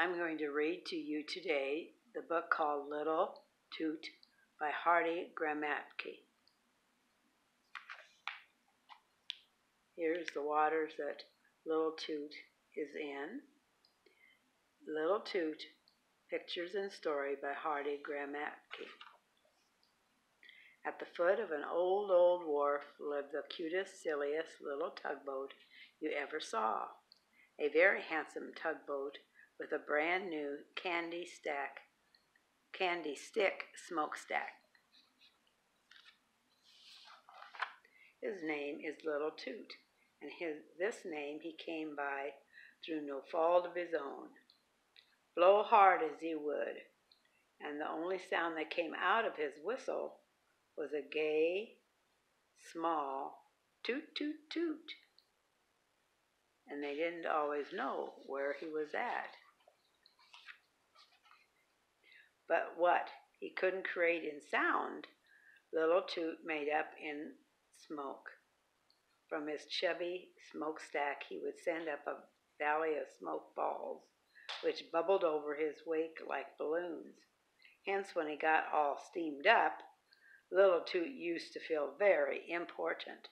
I'm going to read to you today the book called Little Toot by Hardy Gramatke. Here's the waters that Little Toot is in. Little Toot, Pictures and Story by Hardy Gramatke. At the foot of an old wharf lived the cutest, silliest little tugboat you ever saw. A very handsome tugboat with a brand new candy stick smokestack. His name is Little Toot, and this name he came by through no fault of his own. Blow hard as he would, and the only sound that came out of his whistle was a gay, small toot, toot, toot. And they didn't always know where he was at. But what he couldn't create in sound, Little Toot made up in smoke. From his chubby smokestack, he would send up a valley of smoke balls, which bubbled over his wake like balloons. Hence, when he got all steamed up, Little Toot used to feel very important.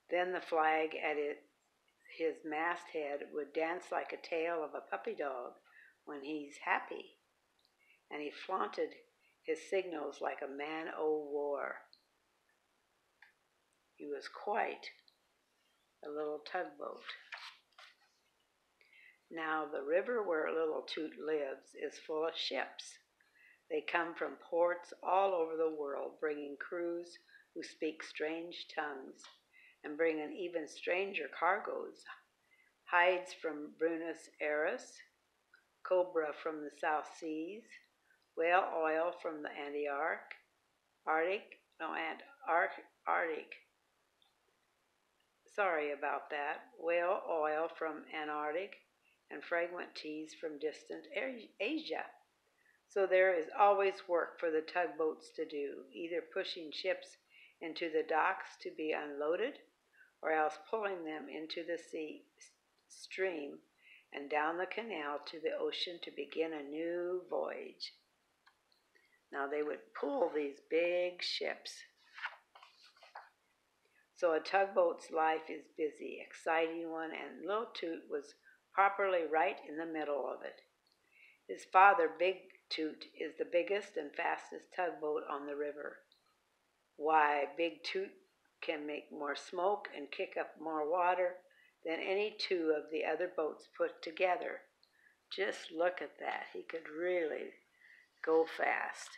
Then the flag at his masthead would dance like a tail of a puppy dog when he's happy, and he flaunted his signals like a man-o'-war. He was quite a little tugboat. Now the river where Little Toot lives is full of ships. They come from ports all over the world, bringing crews who speak strange tongues and bring in even stranger cargoes. Hides from Buenos Aires, cobra from the South Seas, whale oil from the Arctic. Sorry about that. Whale oil from Antarctic and fragrant teas from distant Asia. So there is always work for the tugboats to do, either pushing ships into the docks to be unloaded, or else pulling them into the stream and down the canal to the ocean to begin a new voyage. Now they would pull these big ships. So a tugboat's life is busy, exciting one, and Little Toot was properly right in the middle of it. His father, Big Toot, is the biggest and fastest tugboat on the river. Why, Big Toot can make more smoke and kick up more water than any two of the other boats put together. Just look at that. He could really go fast.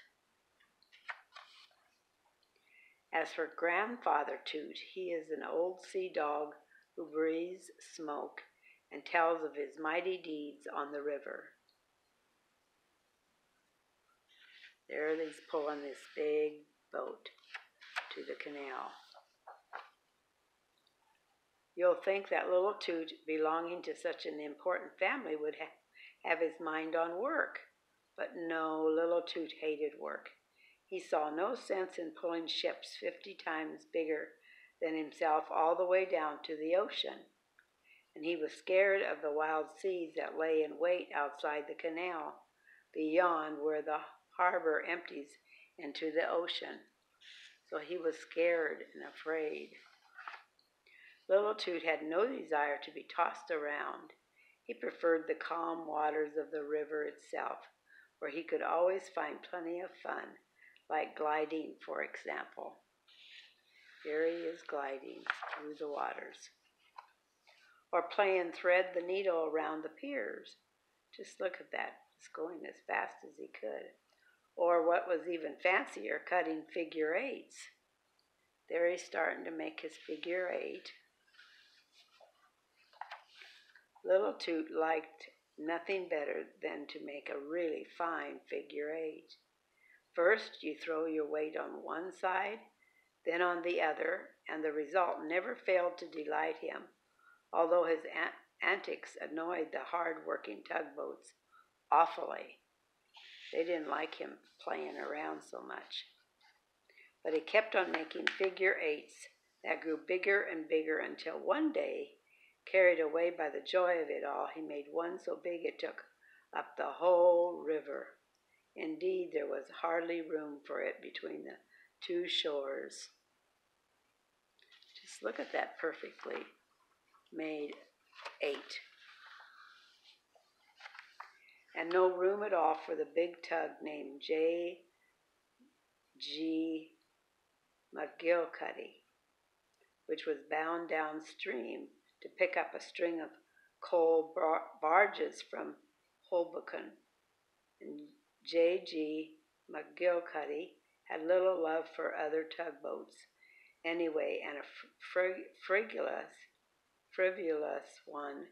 As for Grandfather Toot, he is an old sea dog who breathes smoke and tells of his mighty deeds on the river. There he's pulling this big boat to the canal. You'll think that Little Toot, belonging to such an important family, would have his mind on work. But no, Little Toot hated work. He saw no sense in pulling ships 50 times bigger than himself all the way down to the ocean. And he was scared of the wild seas that lay in wait outside the canal, beyond where the harbor empties into the ocean. So he was scared and afraid. Little Toot had no desire to be tossed around. He preferred the calm waters of the river itself, where he could always find plenty of fun, like gliding, for example. Here he is gliding through the waters. Or playing thread the needle around the piers. Just look at that, just going as fast as he could. Or what was even fancier, cutting figure eights. There he's starting to make his figure eight. Little Toot liked nothing better than to make a really fine figure eight. First, you throw your weight on one side, then on the other, and the result never failed to delight him, although his antics annoyed the hard-working tugboats awfully. They didn't like him playing around so much. But he kept on making figure eights that grew bigger and bigger until one day Carried away by the joy of it all, he made one so big it took up the whole river. Indeed, there was hardly room for it between the two shores. Just look at that perfectly made 8. And no room at all for the big tug named J. G. McGillicuddy, which was bound downstream to pick up a string of coal barges from Hoboken. And J. G. McGillicuddy had little love for other tugboats anyway, and a frivolous one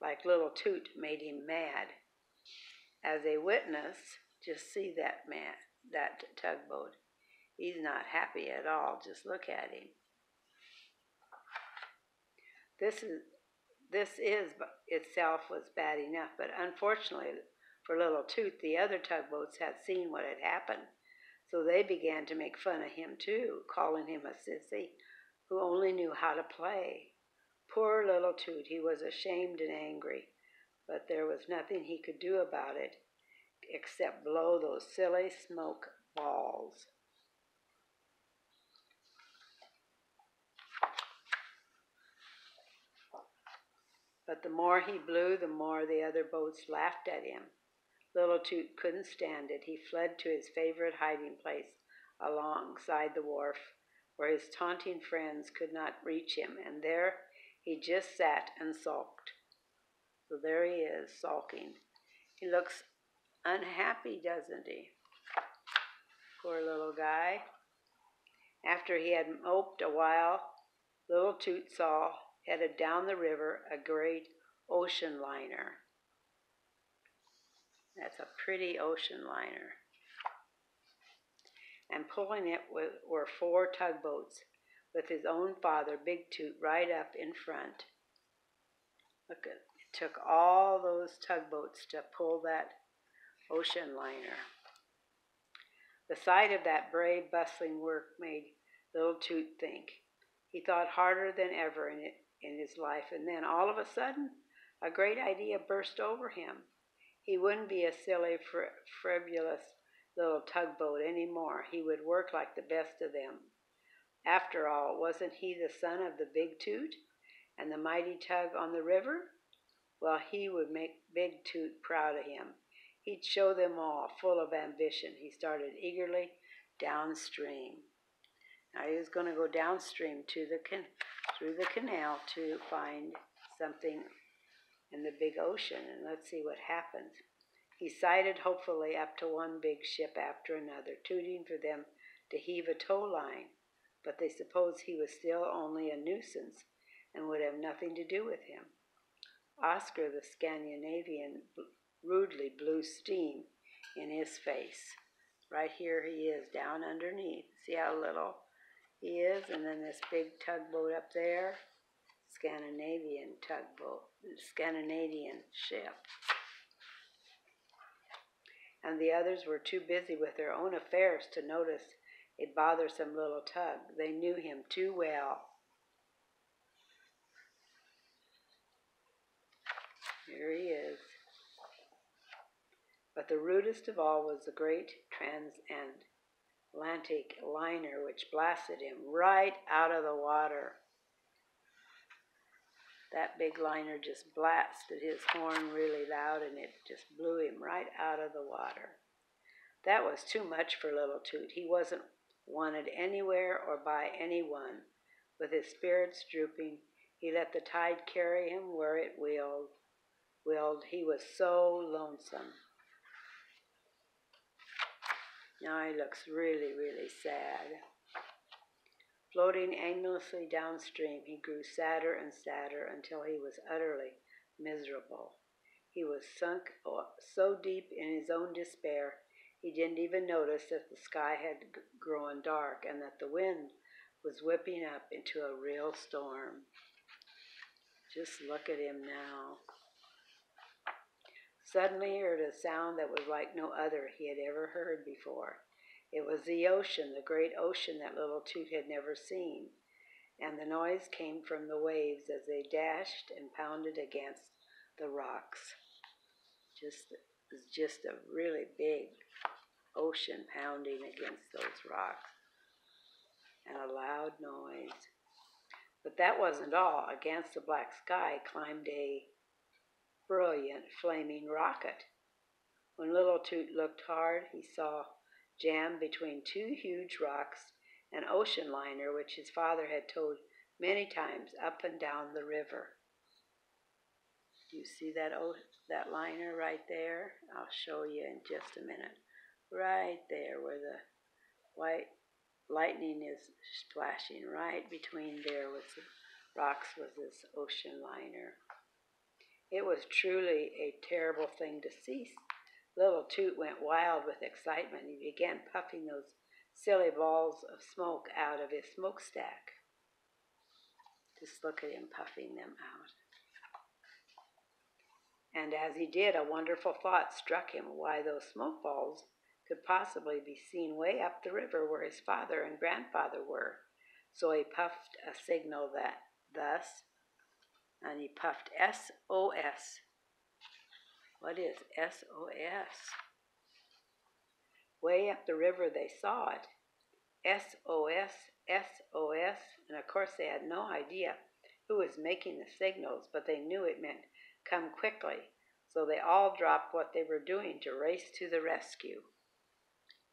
like little Toot made him mad. As a witness, just see that tugboat. He's not happy at all. Just look at him. This itself was bad enough, but unfortunately for little Toot, the other tugboats had seen what had happened, so they began to make fun of him too, calling him a sissy who only knew how to play. Poor little Toot, he was ashamed and angry, but there was nothing he could do about it except blow those silly smoke balls. But the more he blew, the more the other boats laughed at him. Little Toot couldn't stand it. He fled to his favorite hiding place alongside the wharf, where his taunting friends could not reach him, and there he just sat and sulked. So there he is, sulking. He looks unhappy, doesn't he? Poor little guy. After he had moped a while, little Toot saw, headed down the river, a great ocean liner. That's a pretty ocean liner. And pulling it were 4 tugboats, with his own father, Big Toot, right up in front. Look, it took all those tugboats to pull that ocean liner. The sight of that brave, bustling work made little Toot think. He thought harder than ever in his life, and then all of a sudden, a great idea burst over him. He wouldn't be a silly, frivolous little tugboat anymore. He would work like the best of them. After all, wasn't he the son of the Big Toot and the mighty tug on the river? Well, he would make Big Toot proud of him. He'd show them all, full of ambition. He started eagerly downstream. Now he was going to go downstream through the canal to find something in the big ocean, and let's see what happened. He sighted hopefully up to one big ship after another, tooting for them to heave a tow line, but they supposed he was still only a nuisance and would have nothing to do with him. Oscar the Scandinavian rudely blew steam in his face. Right here he is, down underneath. See how little he is? And then this big tugboat up there, Scandinavian ship. And the others were too busy with their own affairs to notice a bothersome little tug. They knew him too well. Here he is. But the rudest of all was the great transatlantic liner, which blasted him right out of the water. That big liner just blasted his horn really loud, and it just blew him right out of the water. That was too much for little Toot. He wasn't wanted anywhere or by anyone. With his spirits drooping, he let the tide carry him where it willed. He was so lonesome. Now he looks really, really sad. Floating aimlessly downstream, he grew sadder and sadder until he was utterly miserable. He was sunk so deep in his own despair, he didn't even notice that the sky had grown dark and that the wind was whipping up into a real storm. Just look at him now. Suddenly he heard a sound that was like no other he had ever heard before. It was the ocean, the great ocean that little Toot had never seen. and the noise came from the waves as they dashed and pounded against the rocks. Just a really big ocean pounding against those rocks, and a loud noise. But that wasn't all. Against the black sky climbed a brilliant flaming rocket. When little Toot looked hard, he saw jammed between two huge rocks an ocean liner which his father had towed many times up and down the river. Do you see that liner right there? I'll show you in just a minute. Right there where the white lightning is splashing, right between there with the rocks was this ocean liner. It was truly a terrible thing to see. Little Toot went wild with excitement. He began puffing those silly balls of smoke out of his smokestack. Just look at him puffing them out. And as he did, a wonderful thought struck him why those smoke balls could possibly be seen way up the river where his father and grandfather were. So he puffed a signal thus, and he puffed SOS. What is SOS? Way up the river they saw it. SOS, SOS, and of course they had no idea who was making the signals, but they knew it meant come quickly, so they all dropped what they were doing to race to the rescue.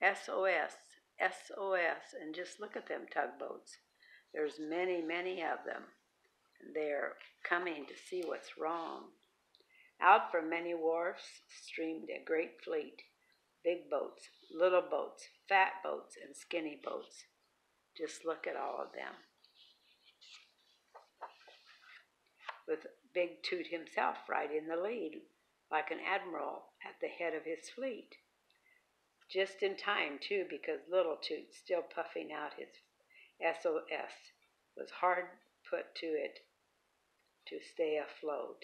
SOS, SOS, and just look at them tugboats. There's many, many of them, and they're coming to see what's wrong. Out from many wharfs streamed a great fleet. Big boats, little boats, fat boats, and skinny boats. Just look at all of them. With Big Toot himself right in the lead, like an admiral at the head of his fleet. Just in time, too, because little Toot, still puffing out his SOS, was hard put to it to stay afloat.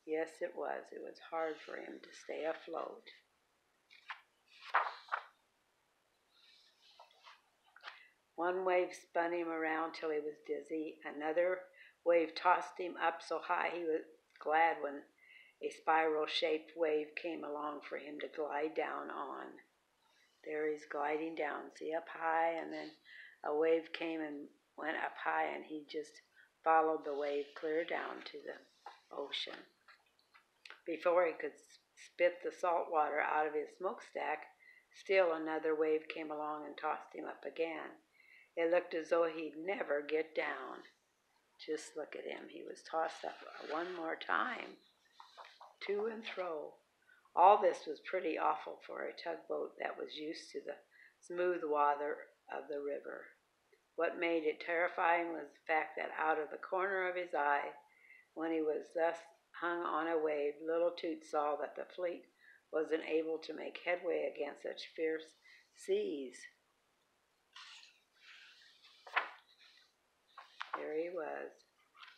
Yes, it was. It was hard for him to stay afloat. One wave spun him around till he was dizzy. Another wave tossed him up so high he was glad when a spiral-shaped wave came along for him to glide down on. There he's gliding down, see, up high, and then a wave came and went up high, and he just followed the wave clear down to the ocean. Before he could spit the salt water out of his smokestack, still another wave came along and tossed him up again. It looked as though he'd never get down. Just look at him. He was tossed up one more time, to and fro. All this was pretty awful for a tugboat that was used to the smooth water of the river. What made it terrifying was the fact that out of the corner of his eye, when he was thus hung on a wave, little Toot saw that the fleet wasn't able to make headway against such fierce seas. There he was.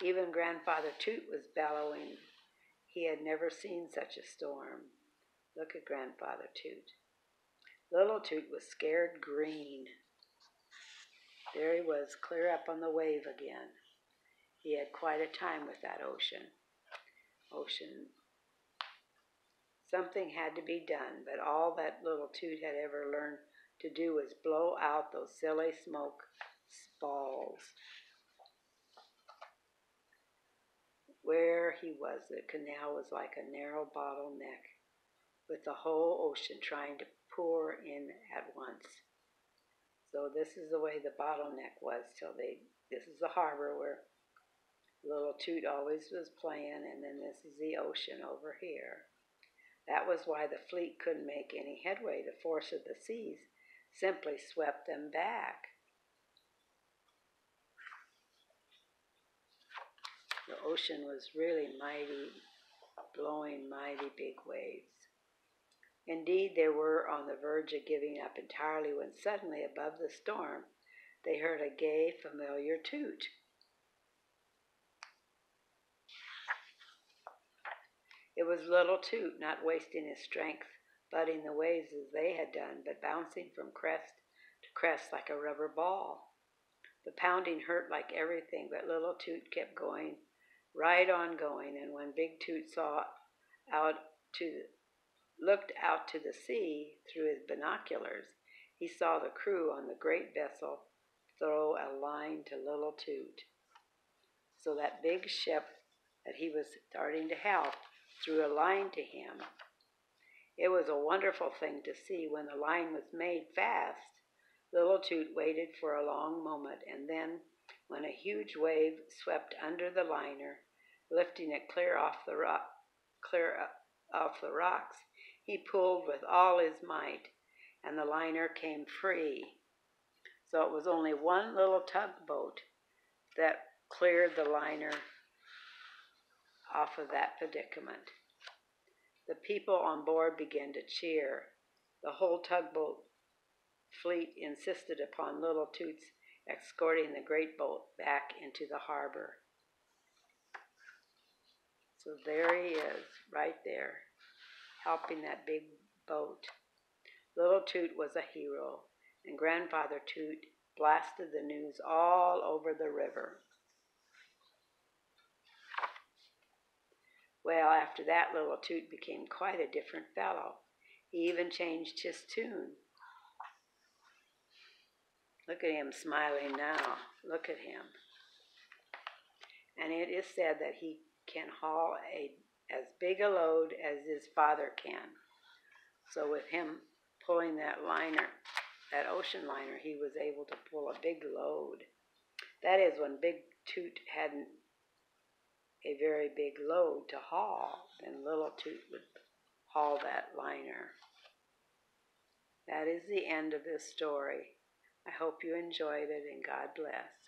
Even Grandfather Toot was bellowing. He had never seen such a storm. Look at Grandfather Toot. Little Toot was scared green. There he was, clear up on the wave again. He had quite a time with that ocean. Something had to be done, but all that little Toot had ever learned to do was blow out those silly smoke balls. Where he was, the canal was like a narrow bottleneck, with the whole ocean trying to pour in at once. So this is the way the bottleneck was this is the harbor where little Toot always was playing, and then this is the ocean over here. That was why the fleet couldn't make any headway. The force of the seas simply swept them back. The ocean was really mighty, blowing mighty big waves. Indeed, they were on the verge of giving up entirely when suddenly, above the storm, they heard a gay, familiar toot. It was little Toot, not wasting his strength butting the waves as they had done, but bouncing from crest to crest like a rubber ball. The pounding hurt like everything, but little Toot kept going, right on going, and when Big Toot out to looked out to the sea through his binoculars, he saw the crew on the great vessel throw a line to little Toot. So that big ship that he was starting to help threw a line to him. It was a wonderful thing to see. When the line was made fast, little Toot waited for a long moment, and then, when a huge wave swept under the liner, lifting it clear off the rocks, he pulled with all his might, and the liner came free. So it was only one little tugboat that cleared the liner off of that predicament. The people on board began to cheer. The whole tugboat fleet insisted upon little Toot's escorting the great boat back into the harbor. So there he is, right there, helping that big boat. Little Toot was a hero, and Grandfather Toot blasted the news all over the river. Well, after that, little Toot became quite a different fellow. He even changed his tune. Look at him smiling now. Look at him. And it is said that he can haul as big a load as his father can. So with him pulling that liner, that ocean liner, he was able to pull a big load. That is, when Big Toot hadn't a very big load to haul, then little Toot would haul that liner. That is the end of this story. I hope you enjoyed it, and God bless.